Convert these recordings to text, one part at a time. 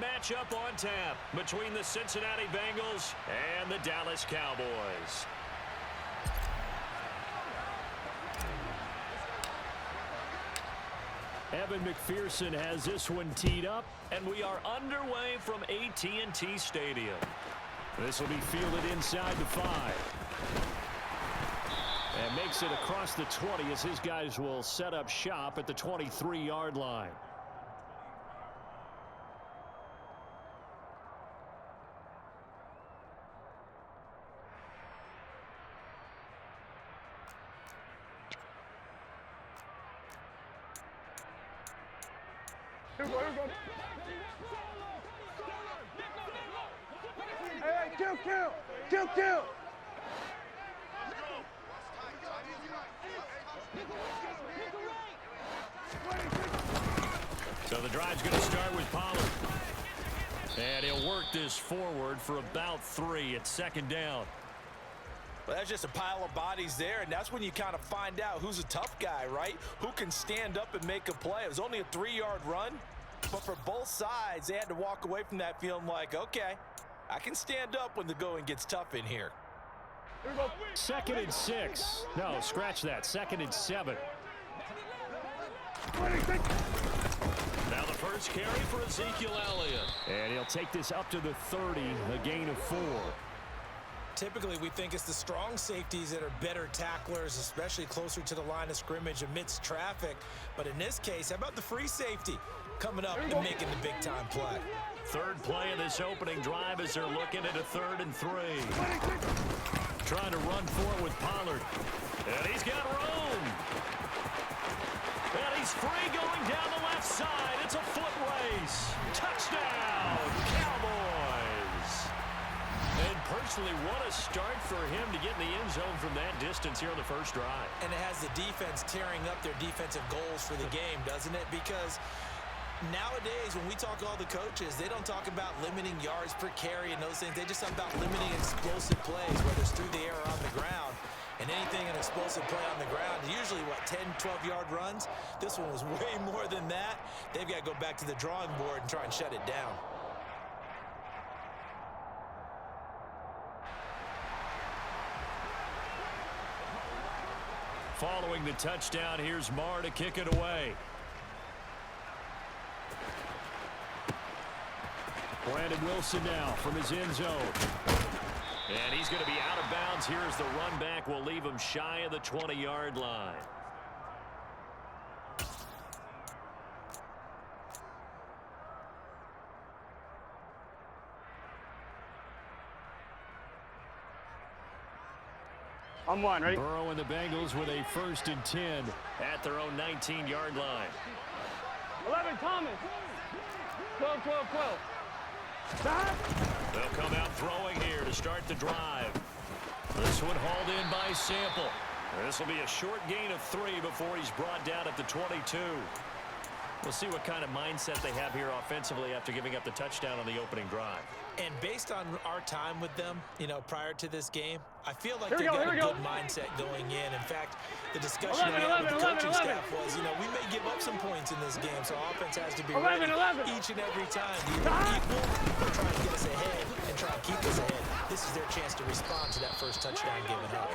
matchup on tap between the Cincinnati Bengals and the Dallas Cowboys. Evan McPherson has this one teed up, and we are underway from AT&T Stadium. This will be fielded inside the 5. And makes it across the 20 as his guys will set up shop at the 23-yard line. Hey, kill. So the drive's going to start with Pollard. And he'll work this forward for about 3 at second down. Well, that's just a pile of bodies there, and that's when you kind of find out who's a tough guy, right? Who can stand up and make a play. It was only a 3-yard run, but for both sides, they had to walk away from that feeling like, okay, I can stand up when the going gets tough in here. 2nd and 6. No, scratch that. 2nd and 7. Now the first carry for Ezekiel Elliott. And he'll take this up to the 30, a gain of 4. Typically, we think it's the strong safeties that are better tacklers, especially closer to the line of scrimmage amidst traffic. But in this case, how about the free safety coming up and making the big-time play? Third play of this opening drive as they're looking at a 3rd and 3. Trying to run for it with Pollard. And he's got room. And he's free going down the left side. It's a foot race. Touchdown, Cowboys. And personally, what a start for him to get in the end zone from that distance here on the first drive. And it has the defense tearing up their defensive goals for the game, doesn't it? Because nowadays, when we talk to all the coaches, they don't talk about limiting yards per carry and those things. They just talk about limiting explosive plays, whether it's through the air or on the ground. And anything an explosive play on the ground, usually, 10, 12-yard runs? This one was way more than that. They've got to go back to the drawing board and try and shut it down. Following the touchdown, here's Marr to kick it away. Brandon Wilson now from his end zone. And he's going to be out of bounds here as the run back will leave him shy of the 20-yard line. I'm one, ready? Burrow and the Bengals with a 1st and 10 at their own 19-yard line. 11, Thomas. 12. Stop. They'll come out throwing here to start the drive. This one hauled in by Sample. This will be a short gain of 3 before he's brought down at the 22. We'll see what kind of mindset they have here offensively after giving up the touchdown on the opening drive. And based on our time with them, prior to this game, I feel like they've got a good mindset going in. In fact, the discussion we had with the coaching staff was, we may give up some points in this game, so offense has to be ready each and every time. Either equal or try to get us ahead and try to keep us ahead. This is their chance to respond to that first touchdown given up.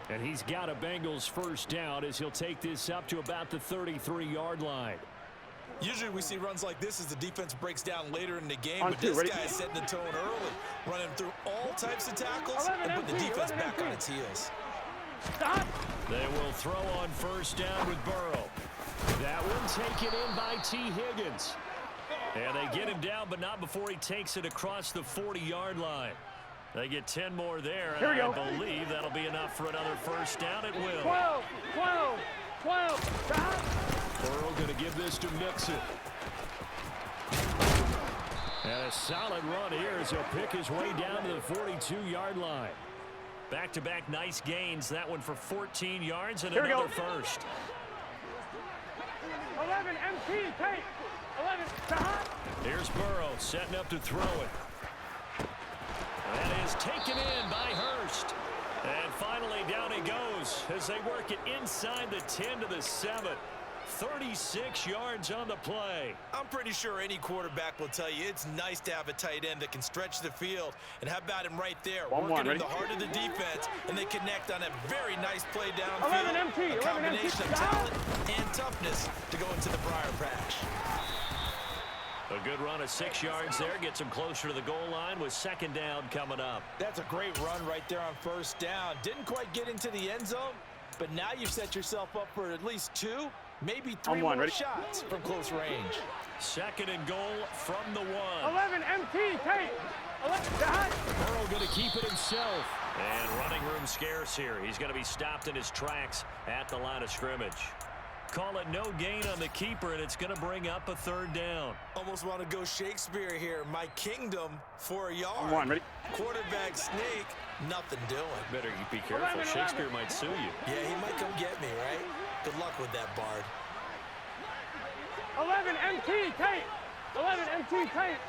And he's got a Bengals first down as he'll take this up to about the 33-yard line. Usually we see runs like this as the defense breaks down later in the game, but this guy is setting the tone early, running through all types of tackles and putting the defense back on its heels. Stop. They will throw on first down with Burrow. That one taken in by T. Higgins. And they get him down, but not before he takes it across the 40-yard line. They get 10 more there, and I believe that'll be enough for another first down. It will. 12. Stop. Burrow going to give this to Mixon. And a solid run here as he'll pick his way down to the 42-yard line. Back-to-back nice gains. That one for 14 yards and another first. 11, MT, take. 11, stop. Here's Burrow setting up to throw it. That is taken in by Hurst. And finally down he goes as they work it inside the 10 to the 7. 36 yards on the play. I'm pretty sure any quarterback will tell you it's nice to have a tight end that can stretch the field. And how about him right there, working in the heart of the defense, and they connect on a very nice play downfield. A combination of talent and toughness to go into the briar patch. A good run of 6 yards there. Gets him closer to the goal line with second down coming up. That's a great run right there on first down. Didn't quite get into the end zone, but now you've set yourself up for at least 2, maybe 3 more shots from close range. Second and goal from the 1. 11 MT, take. 11, Burrow going to keep it himself. And running room scarce here. He's going to be stopped in his tracks at the line of scrimmage. Call it no gain on the keeper, and it's going to bring up a third down. Almost want to go Shakespeare here. My kingdom for a yard. Quarterback sneak, nothing doing. Better be careful. Shakespeare might sue you. Yeah, he might come get me, right? Good luck with that, Bard. 11 MT, take. 11 MT, take.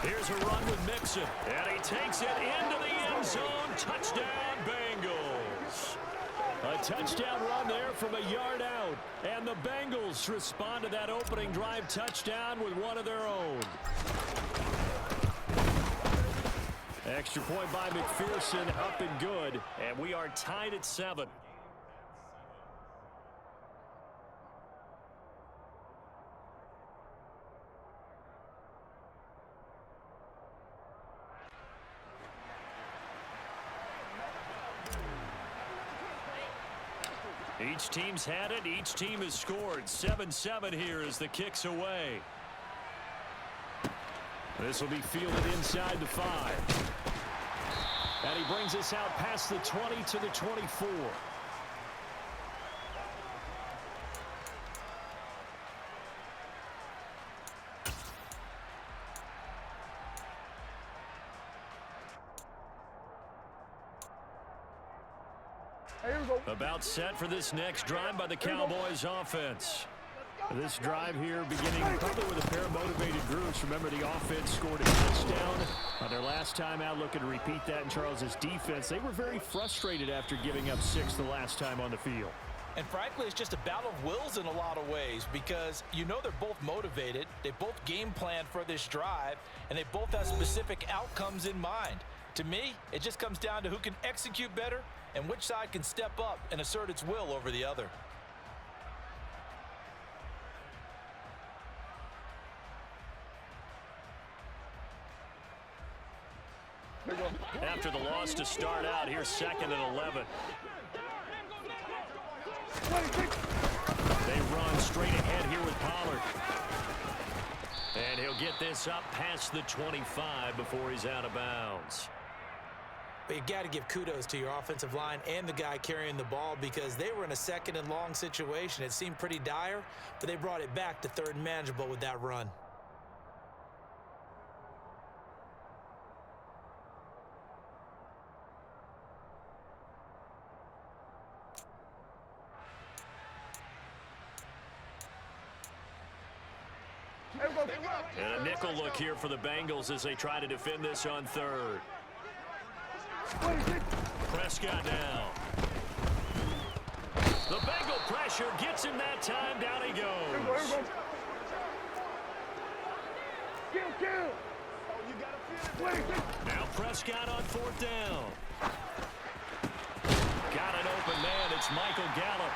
Here's a run with Mixon, and he takes it into the end zone. Touchdown, Bengals. A touchdown run there from a yard out. And the Bengals respond to that opening drive touchdown with one of their own. Extra point by McPherson, up and good. And we are tied at 7. Each team's had it. Each team has scored. 7-7 here as the kick's away. This will be fielded inside the 5. And he brings us out past the 20 to the 24. About set for this next drive by the Cowboys offense. This drive here beginning probably with a pair of motivated groups. Remember, the offense scored a touchdown on their last time out, looking to repeat that in Charles's defense. They were very frustrated after giving up 6 the last time on the field. And frankly, it's just a battle of wills in a lot of ways, because you know they're both motivated, they both game plan for this drive, and they both have specific outcomes in mind. To me, it just comes down to who can execute better and which side can step up and assert its will over the other. After the loss to start out, here's 2nd and 11. They run straight ahead here with Pollard. And he'll get this up past the 25 before he's out of bounds. But you got to give kudos to your offensive line and the guy carrying the ball, because they were in a 2nd and long situation. It seemed pretty dire, but they brought it back to 3rd and manageable with that run. And a nickel look here for the Bengals as they try to defend this on 3rd. Prescott now. The Bengal pressure gets him that time. Down he goes. Now Prescott on 4th down. Got an open man. It's Michael Gallup.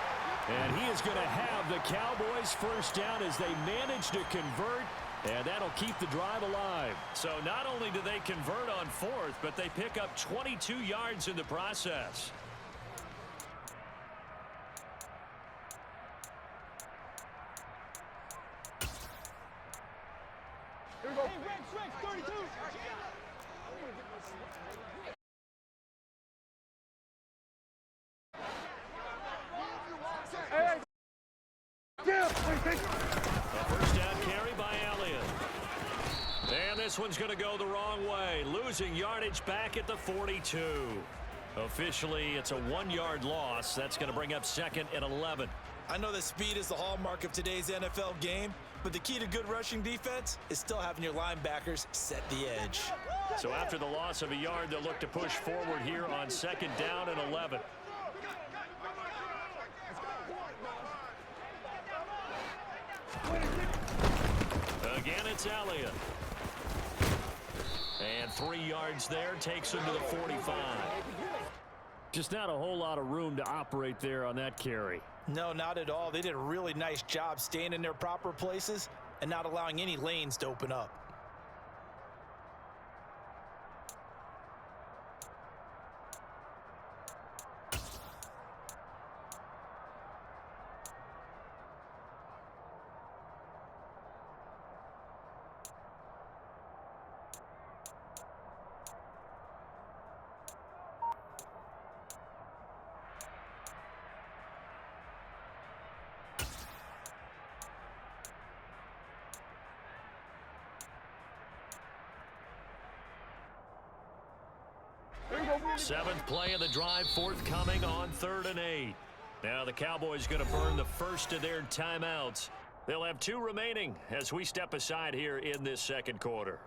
And he is going to have the Cowboys first down as they manage to convert. And that'll keep the drive alive. So not only do they convert on 4th, but they pick up 22 yards in the process. Here we go. Hey, 32. Hey. A first down carry by Elliott. And this one's going to go the wrong way. Losing yardage back at the 42. Officially, it's a 1-yard loss. That's going to bring up 2nd and 11. I know that speed is the hallmark of today's NFL game, but the key to good rushing defense is still having your linebackers set the edge. So after the loss of a yard, they'll look to push forward here on 2nd down and 11. It's Elliott. And 3 yards there, takes him to the 45. Just not a whole lot of room to operate there on that carry. No, not at all. They did a really nice job staying in their proper places and not allowing any lanes to open up. Seventh play of the drive forthcoming on 3rd and 8. Now the Cowboys going to burn the first of their timeouts. They'll have 2 remaining as we step aside here in this second quarter.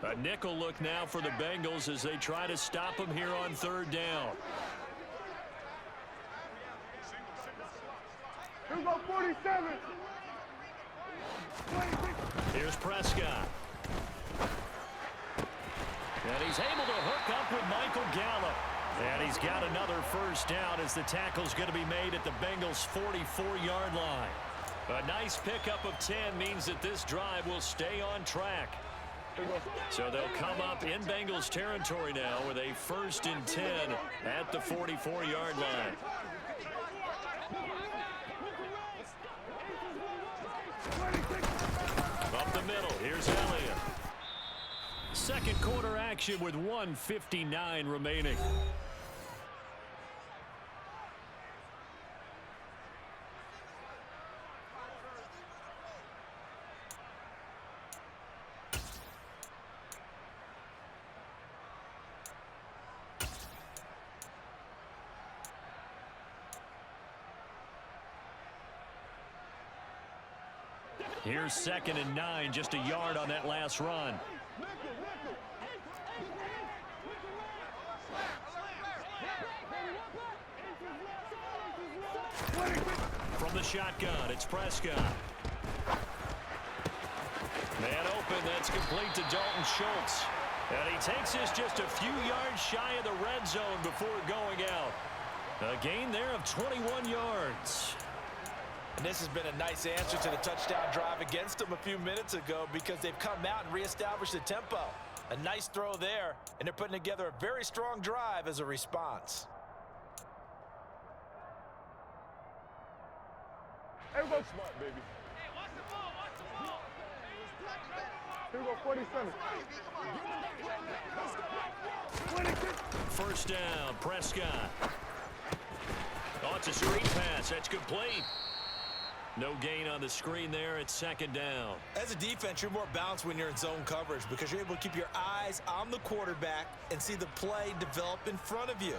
A nickel look now for the Bengals as they try to stop them here on 3rd down. Here we go, 47. Here's Prescott. And he's able to hook up with Michael Gallup. And he's got another first down as the tackle's going to be made at the Bengals' 44-yard line. A nice pickup of 10 means that this drive will stay on track. So they'll come up in Bengals territory now with a 1st and 10 at the 44-yard line. Up the middle, here's Elliott. Second quarter action with 1:59 remaining. Here's 2nd and 9, just a yard on that last run. From the shotgun, it's Prescott. Man open, that's complete to Dalton Schultz. And he takes this just a few yards shy of the red zone before going out. A gain there of 21 yards. And this has been a nice answer to the touchdown drive against them a few minutes ago because they've come out and reestablished the tempo. A nice throw there, and they're putting together a very strong drive as a response. Hey, go smart, baby. Hey, watch the ball, watch the ball. Here we go, 47. First down, Prescott. Oh, it's a screen pass. That's complete. No gain on the screen there. It's 2nd down. As a defense, you're more balanced when you're in zone coverage because you're able to keep your eyes on the quarterback and see the play develop in front of you.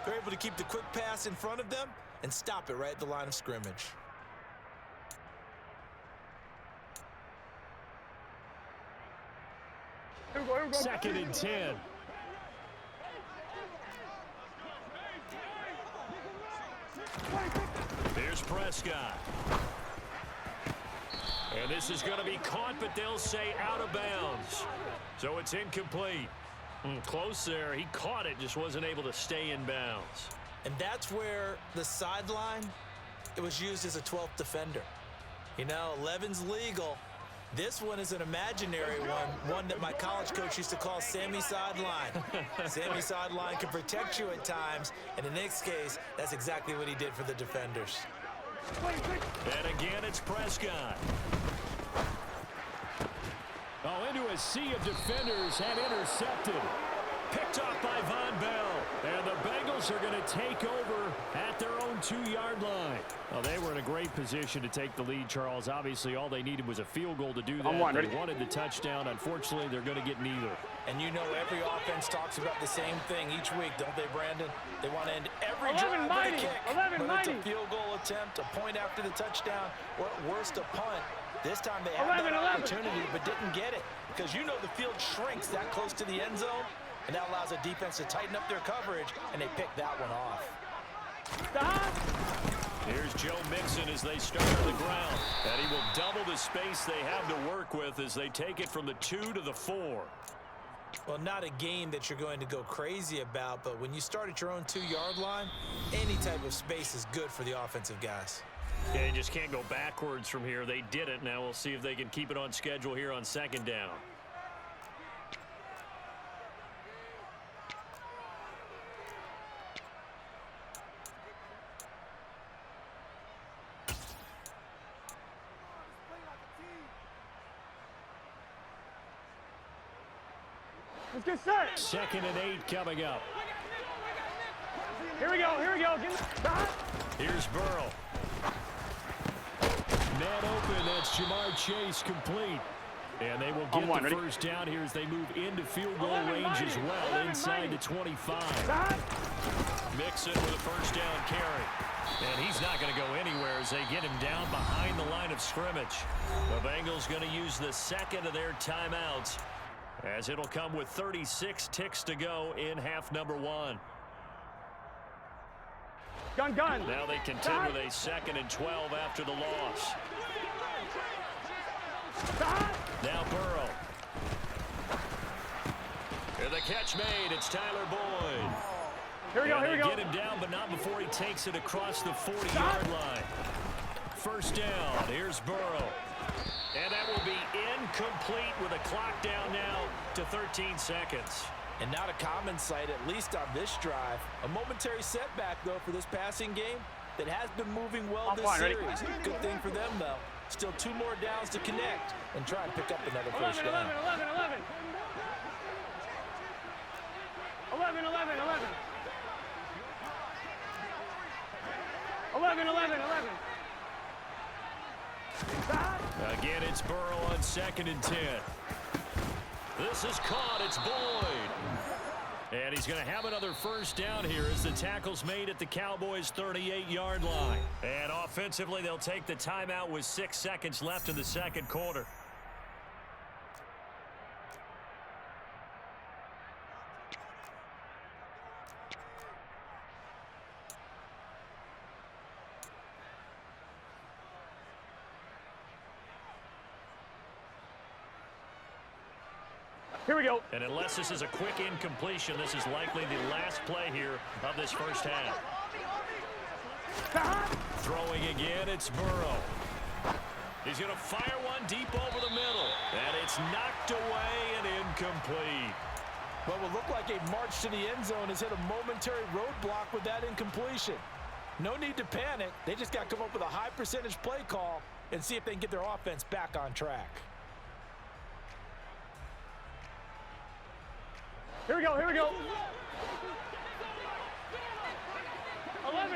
They're able to keep the quick pass in front of them and stop it right at the line of scrimmage. Here we go. 2nd and 10. Here's Prescott. And this is going to be caught, but they'll say out of bounds. So it's incomplete. Close there. He caught it, just wasn't able to stay in bounds. And that's where the sideline, it was used as a 12th defender. You know, 11's legal. This one is an imaginary one that my college coach used to call Sammy Sideline. Sammy Sideline can protect you at times, and in this case, that's exactly what he did for the defenders. And again, it's Prescott. Oh, into a sea of defenders and intercepted. Picked off by Von Bell. And the Bengals are going to take over at their own 2-yard line. Well, they were in a great position to take the lead, Charles. Obviously, all they needed was a field goal to do that. They wanted the touchdown. Unfortunately, they're going to get neither. And you know every offense talks about the same thing each week, don't they, Brandon? They want to end every drive with a kick. Whether it's a field goal attempt, a point after the touchdown, or at worst, a punt. This time they had that opportunity but didn't get it because you know the field shrinks that close to the end zone. and that allows the defense to tighten up their coverage, and they pick that one off. Here's Joe Mixon as they start on the ground. And he will double the space they have to work with as they take it from the 2 to the 4. Well, not a game that you're going to go crazy about, but when you start at your own 2-yard line, any type of space is good for the offensive guys. Yeah, you just can't go backwards from here. They did it. Now we'll see if they can keep it on schedule here on 2nd down. Let's get set. 2nd and 8 coming up. Here we go. Here's Burrow. Man open, that's Jamar Chase complete. And they will get the first down here as they move into field goal range as well, inside the 25. Mixon with a first down carry. And he's not going to go anywhere as they get him down behind the line of scrimmage. The Bengals going to use the second of their timeouts, as it'll come with 36 ticks to go in half number 1. Gun. Now they contend with a 2nd and 12 after the loss. Now Burrow. And the catch made. It's Tyler Boyd. Here we go. Get him down, but not before he takes it across the 40-yard line. First down. Here's Burrow. And that will be incomplete with a clock down now to 13 seconds. And not a common sight, at least on this drive. A momentary setback, though, for this passing game that has been moving well this series. Good thing for them, though. Still 2 more downs to connect and try and pick up another first down. 11. Again, it's Burrow on 2nd and 10. This is caught. It's Boyd. And he's going to have another first down here as the tackle's made at the Cowboys' 38-yard line. And offensively, they'll take the timeout with 6 seconds left in the 2nd quarter. Here we go. And unless this is a quick incompletion, this is likely the last play here of this first half. Throwing again, it's Burrow. He's going to fire one deep over the middle. And it's knocked away and incomplete. What will look like a march to the end zone has hit a momentary roadblock with that incompletion. No need to panic. They just got to come up with a high percentage play call and see if they can get their offense back on track. Here we go. 11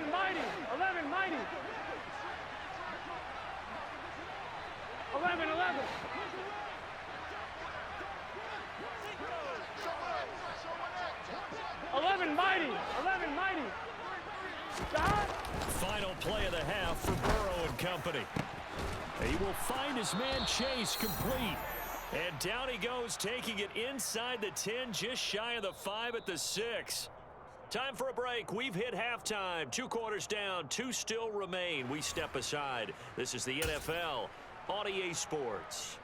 mighty. 11 mighty. Final play of the half for Burrow and company. He will find his man Chase complete. And down he goes, taking it inside the 10, just shy of the 5 at the 6. Time for a break. We've hit halftime. 2 quarters down, 2 still remain. We step aside. This is the NFL on EA Sports.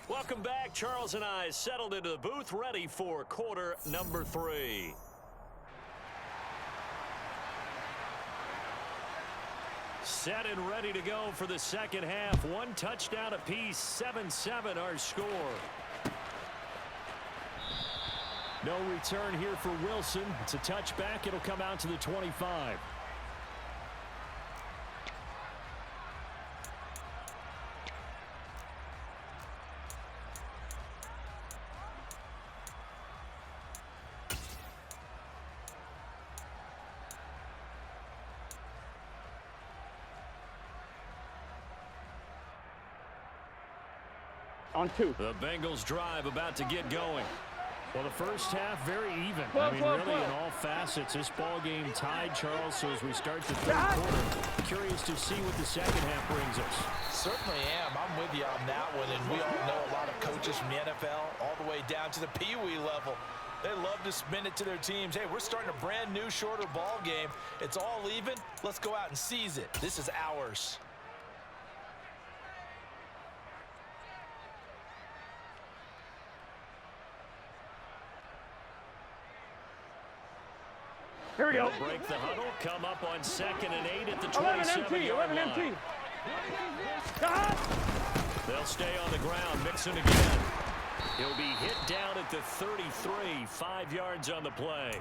Welcome back. Charles and I settled into the booth, ready for quarter number 3. Set and ready to go for the second half. 1 touchdown apiece, 7-7 our score. No return here for Wilson. It's a touchback. It'll come out to the 25. On 2. The Bengals drive about to get going. Well, the first half, very even. I mean, really, in all facets, this ball game tied, Charles. So as we start the third quarter, curious to see what the second half brings us. Certainly am. I'm with you on that one. And we all know a lot of coaches from the NFL all the way down to the Pee-wee level. They love to spin it to their teams. Hey, we're starting a brand new, shorter ball game. It's all even. Let's go out and seize it. This is ours. Here we go. They'll break the huddle, come up on 2nd and 8 at the 27-yard line. 11 MT. They'll stay on the ground, mixing again. He'll be hit down at the 33, 5 yards on the play.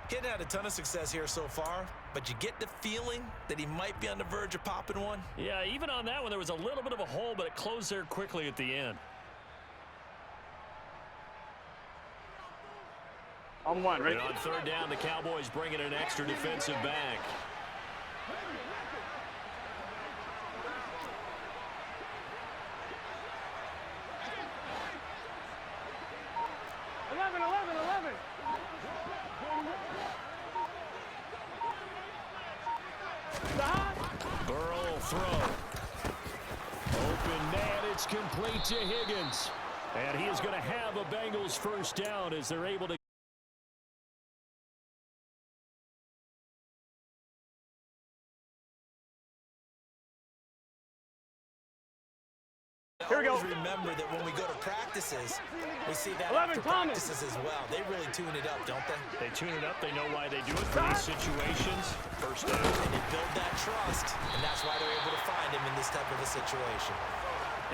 He hadn't had a ton of success here so far, but you get the feeling that he might be on the verge of popping one. Yeah, even on that one, there was a little bit of a hole, but it closed there quickly at the end. On one, right? And on 3rd down, the Cowboys bring in an extra defensive back. Burrow will throw. Open man, it's complete to Higgins. And he is going to have a Bengals first down as they're able to. Here we go. Remember that when we go to practices, we see that after practices as well. They really tune it up, don't they? They tune it up. They know why they do it for these situations. First down. And they build that trust, and that's why they're able to find him in this type of a situation.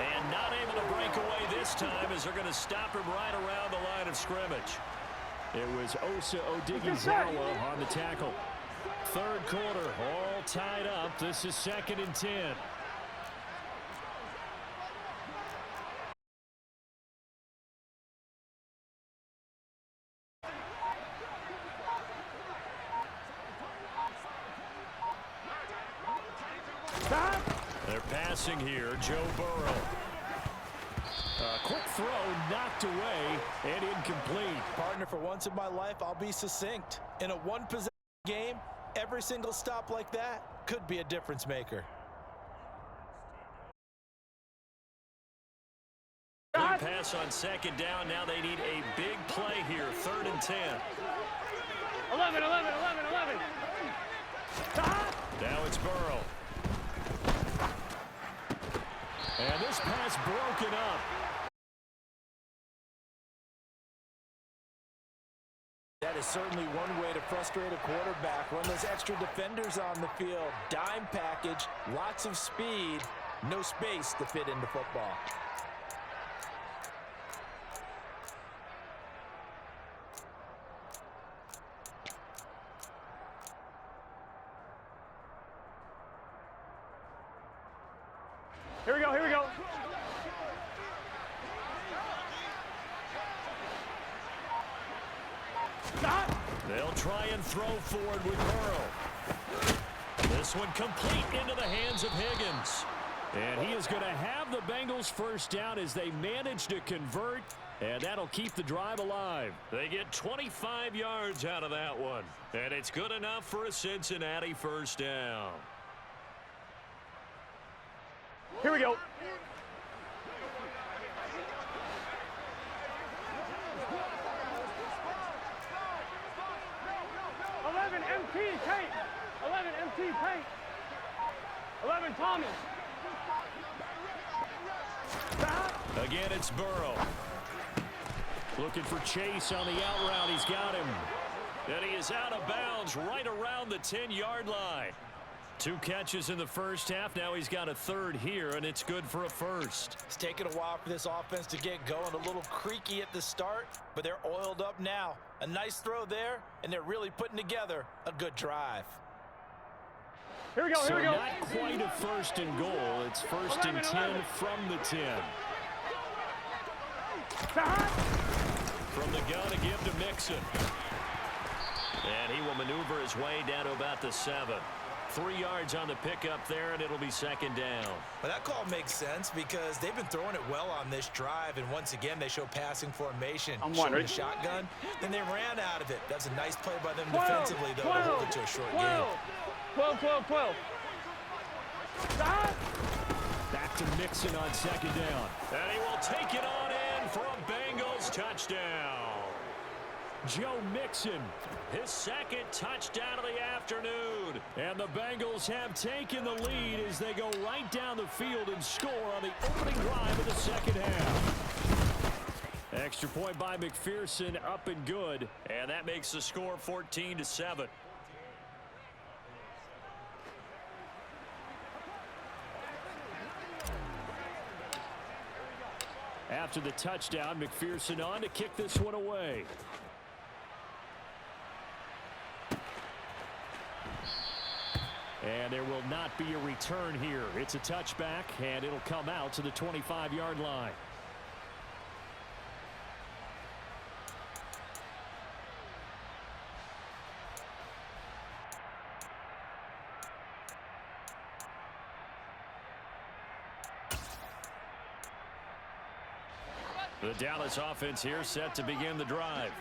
And not able to break away this time as they're going to stop him right around the line of scrimmage. It was Osa Odighizuwa on the tackle. 3rd quarter, all tied up. This is 2nd and 10. They're passing here, Joe Burrow. Quick throw, knocked away, and incomplete. Partner, for once in my life, I'll be succinct. In a one-possession game, every single stop like that could be a difference maker. Good pass on 2nd down. Now they need a big play here, 3rd and 10. 11. Now it's Burrow. And this pass broken up. That is certainly one way to frustrate a quarterback. Run those extra defenders on the field. Dime package, lots of speed, no space to fit into football. Here we go. They'll try and throw forward with Burrow. This one complete into the hands of Higgins. And he is going to have the Bengals first down as they manage to convert, and that'll keep the drive alive. They get 25 yards out of that one, and it's good enough for a Cincinnati first down. Here we go. MT paint. 11 Tommy. Again, it's Burrow. Looking for Chase on the out route. He's got him. And he is out of bounds right around the 10-yard line. 2 catches in the first half. Now he's got a 3rd here, and it's good for a first. It's taken a while for this offense to get going. A little creaky at the start, but they're oiled up now. A nice throw there, and they're really putting together a good drive. Here we go, here we go. Not quite a 1st and goal. It's 1st and 10 from the 10. From the gun, a give to Mixon. And he will maneuver his way down to about the 7. 3 yards on the pickup there, and it'll be second down. Well, that call makes sense because they've been throwing it well on this drive, and once again, they show passing formation. Showing the shotgun, then they ran out of it. That's a nice play by them defensively, though, to hold it to a short game. 12. Stop. Back to Mixon on second down. And he will take it on in for a Bengals touchdown. Joe Mixon, his second touchdown of the afternoon. And the Bengals have taken the lead as they go right down the field and score on the opening drive of the second half. Extra point by McPherson, up and good. And that makes the score 14-7. After the touchdown, McPherson on to kick this one away. And there will not be a return here. It's a touchback, and it'll come out to the 25-yard line. The Dallas offense here set to begin the drive.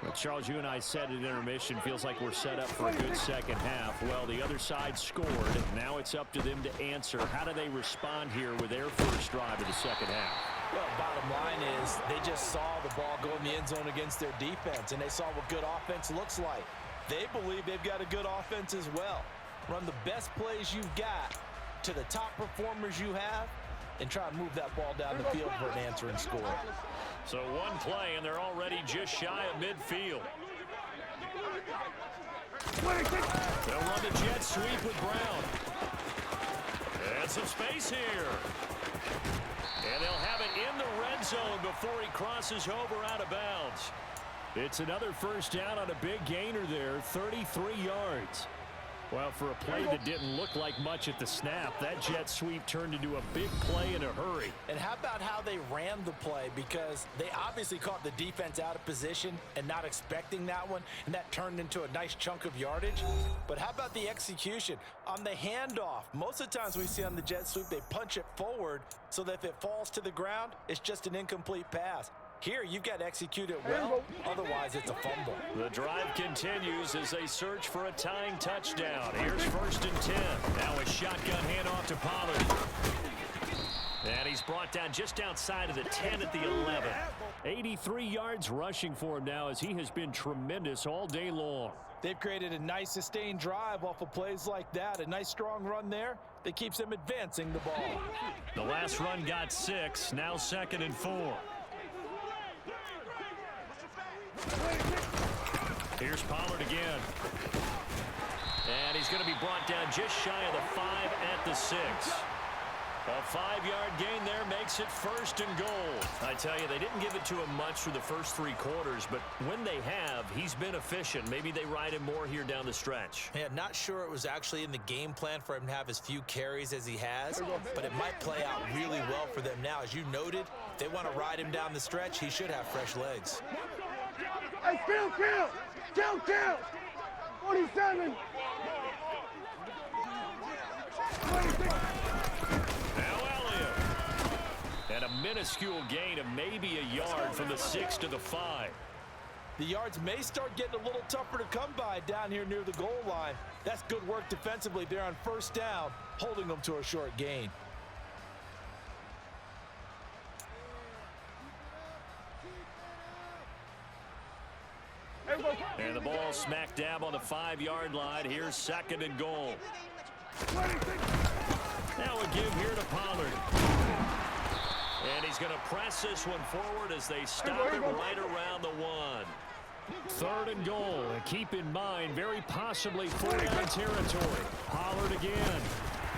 Well, Charles, you and I said at intermission, feels like we're set up for a good second half. Well, the other side scored. Now it's up to them to answer. How do they respond here with their first drive of the second half? Well, bottom line is they just saw the ball go in the end zone against their defense, and they saw what good offense looks like. They believe they've got a good offense as well. Run the best plays you've got to the top performers you have, and try and move that ball down the field for an answering score. So one play, and they're already just shy of midfield. They'll run the jet sweep with Brown. And some space here. And they'll have it in the red zone before he crosses over out of bounds. It's another first down on a big gainer there, 33 yards. Well, for a play that didn't look like much at the snap, that jet sweep turned into a big play in a hurry. And how about how they ran the play? Because they obviously caught the defense out of position and not expecting that one, and that turned into a nice chunk of yardage. But how about the execution? On the handoff, most of the times we see on the jet sweep, they punch it forward so that if it falls to the ground, it's just an incomplete pass. Here, you've got to execute it well, otherwise it's a fumble. The drive continues as they search for a tying touchdown. Here's 1st and 10. Now a shotgun handoff to Pollard. And he's brought down just outside of the 10 at the 11. 83 yards rushing for him now as he has been tremendous all day long. They've created a nice sustained drive off of plays like that. A nice strong run there that keeps them advancing the ball. The last run got 6, now 2nd and 4. Here's Pollard again. And he's going to be brought down just shy of the 5 at the 6. A 5-yard gain there makes it 1st and goal. I tell you, they didn't give it to him much for the first 3 quarters, but when they have, he's been efficient. Maybe they ride him more here down the stretch. Yeah, not sure it was actually in the game plan for him to have as few carries as he has, but it might play out really well for them now. As you noted, if they want to ride him down the stretch, he should have fresh legs. Hey, kill! 47! And a minuscule gain of maybe a yard from the 6 to the 5. The yards may start getting a little tougher to come by down here near the goal line. That's good work defensively there on 1st down, holding them to a short gain. And the ball smack dab on the 5-yard line. Here's 2nd and goal. Now a give here to Pollard. And he's going to press this one forward as they stop him right around the 1. 3rd and goal. And keep in mind, very possibly 4-down territory. Pollard again.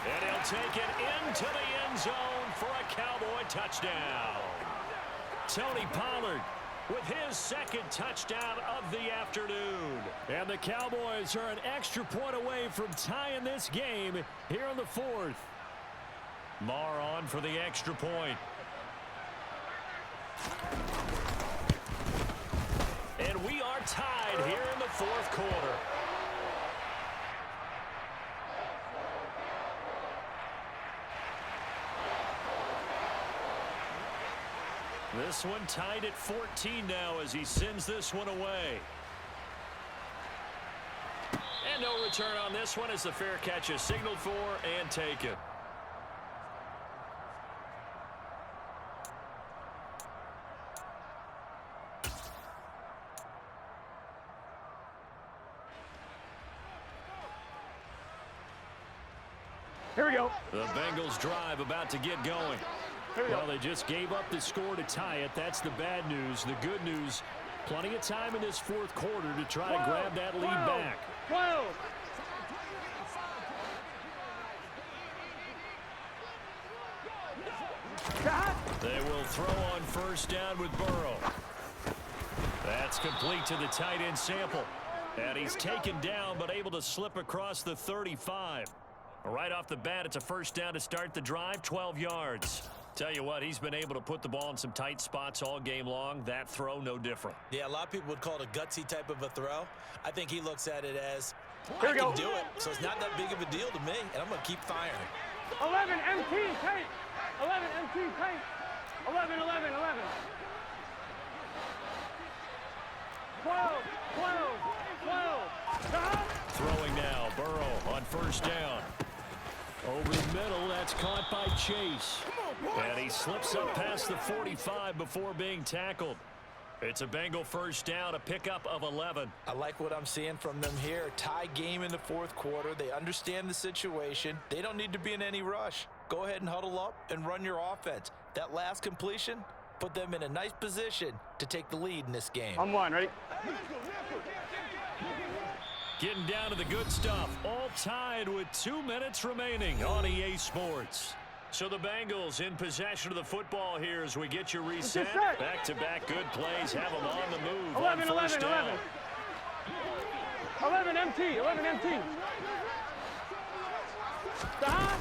And he'll take it into the end zone for a Cowboy touchdown. Tony Pollard with his 2nd touchdown of the afternoon. And the Cowboys are an extra point away from tying this game here in the 4th. Marr on for the extra point. And we are tied here in the 4th quarter. This one tied at 14 now as he sends this one away. And no return on this one as the fair catch is signaled for and taken. Here we go. The Bengals drive about to get going. Well, they just gave up the score to tie it. That's the bad news. The good news, plenty of time in this fourth quarter to try to grab that lead back. 12. They will throw on first down with Burrow. That's complete to the tight end Sample. And he's taken down but able to slip across the 35. Right off the bat, it's a first down to start the drive, 12 yards. Tell you what, he's been able to put the ball in some tight spots all game long. That throw, no different. Yeah, a lot of people would call it a gutsy type of a throw. I think he looks at it as, Here I we can go. do it. So it's not that big of a deal to me, and I'm going to keep firing. 11 MT tape. 11 MT tape. 11, 11, 11. 12, 12, 12. Throwing now, Burrow on first down. Over the middle, that's caught by Chase. And he slips up past the 45 before being tackled. It's a Bengal first down, a pickup of 11. I like what I'm seeing from them here. Tie game in the fourth quarter. They understand the situation. They don't need to be in any rush. Go ahead and huddle up and run your offense. That last completion put them in a nice position to take the lead in this game. I'm one, ready? Getting down to the good stuff. All tied with 2 minutes remaining on EA Sports. So the Bengals in possession of the football here as we get you reset. Back-to-back good plays have them on the move 11, on first 11, down. 11. 11 MT, 11 MT. Stop.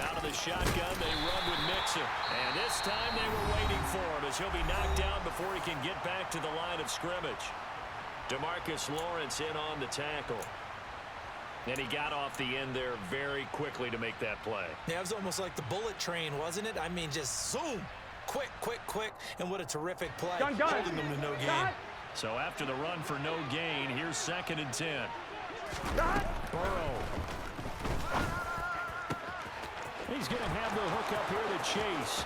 Out of the shotgun, they run with Mixon. And this time they were waiting for him as he'll be knocked down before he can get back to the line of scrimmage. DeMarcus Lawrence in on the tackle. And he got off the end there very quickly to make that play. Yeah, it was almost like the bullet train, wasn't it? I mean, just zoom. Quick, quick, quick. And what a terrific play. Gun. Holding them to no gain. Gun. So after the run for no gain, here's 2nd and 10. Gun. Burrow. He's going to have the hook up here to Chase.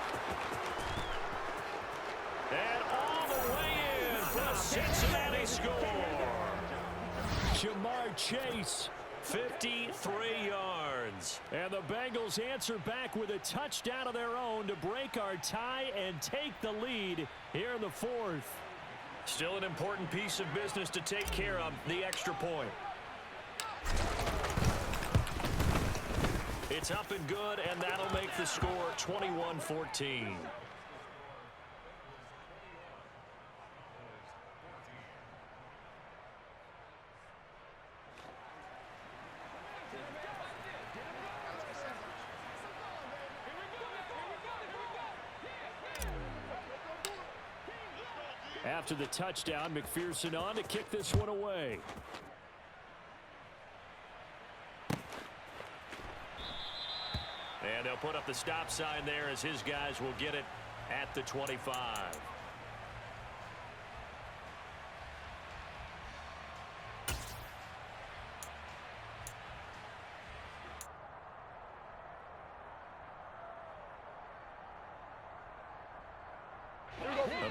And all the way in for the Cincinnati score. Jamar Chase, 53 yards. And the Bengals answer back with a touchdown of their own to break our tie and take the lead here in the fourth. Still an important piece of business to take care of, the extra point. It's up and good, and that'll make the score 21-14. After the touchdown, McPherson on to kick this one away. And they'll put up the stop sign there as his guys will get it at the 25.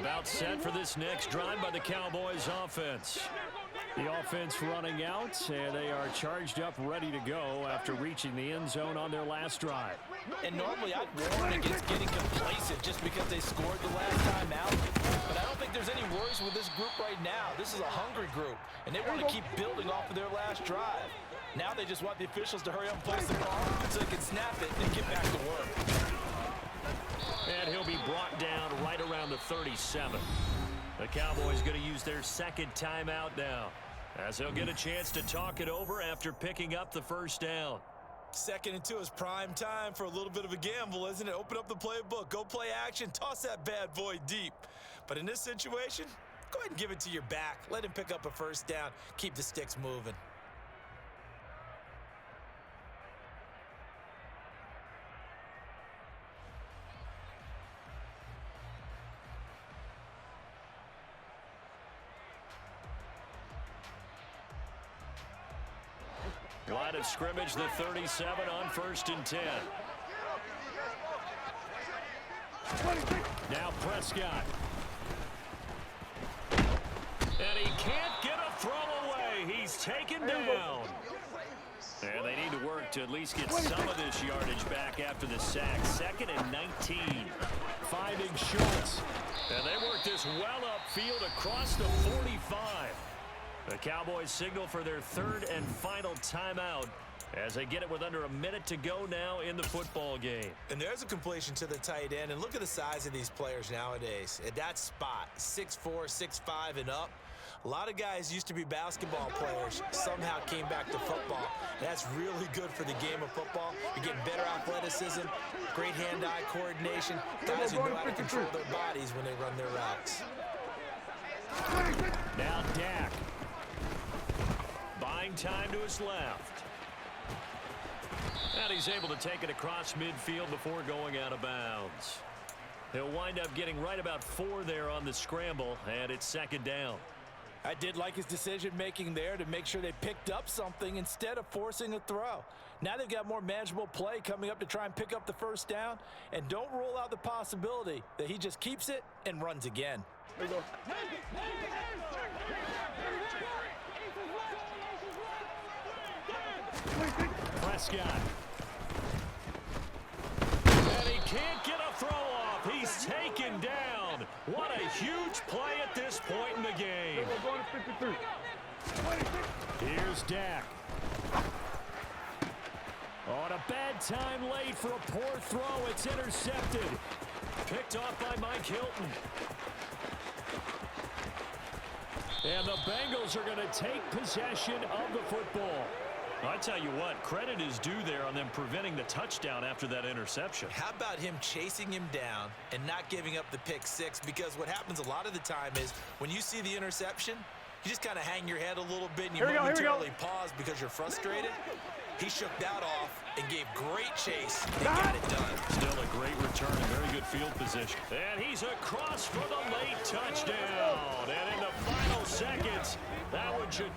About set for this next drive by the Cowboys offense. The offense running out, and they are charged up, ready to go after reaching the end zone on their last drive. And normally I'd warn against getting complacent just because they scored the last time out. But I don't think there's any worries with this group right now. This is a hungry group, and they want to keep building off of their last drive. Now they just want the officials to hurry up and place the ball so they can snap it and get back to work. And he'll be brought down right around the 37. The Cowboys going to use their second timeout now, as they'll get a chance to talk it over after picking up the first down. 2nd and 2 is prime time for a little bit of a gamble, isn't it? Open up the playbook, go play action, toss that bad boy deep. But in this situation, go ahead and give it to your back. Let him pick up a first down. Keep the sticks moving. Line of scrimmage, the 37 on 1st and 10. Now Prescott. And he can't get a throw away. He's taken down. And they need to work to at least get some of this yardage back after the sack. 2nd and 19. Finding Schultz. And they work this well upfield across the 45. The Cowboys signal for their 3rd and final timeout as they get it with under a minute to go now in the football game. And there's a completion to the tight end. And look at the size of these players nowadays. At that spot, 6'4", 6'5", and up. A lot of guys used to be basketball players, somehow came back to football. That's really good for the game of football. You're getting better athleticism, great hand-eye coordination. Guys who know how to control their bodies when they run their routes. Now Dak. Buying time to his left. And he's able to take it across midfield before going out of bounds. He'll wind up getting right about 4 there on the scramble, and it's 2nd down. I did like his decision-making there to make sure they picked up something instead of forcing a throw. Now they've got more manageable play coming up to try and pick up the 1st down, and don't rule out the possibility that he just keeps it and runs again. There you go. Prescott. And he can't get a throw off. He's taken down. What a huge play at this point in the game. Here's Dak. On a bad time late for a poor throw. It's intercepted. Picked off by Mike Hilton. And the Bengals are going to take possession of the football. I tell you what, credit is due there on them preventing the touchdown after that interception. How about him chasing him down and not giving up the pick 6? Because what happens a lot of the time is when you see the interception, you just kind of hang your head a little bit and you momentarily pause because you're frustrated. He shook that off and gave great chase and got it done. Still a great return and very good field position. And he's across for the late touchdown. And in the final seconds, that one should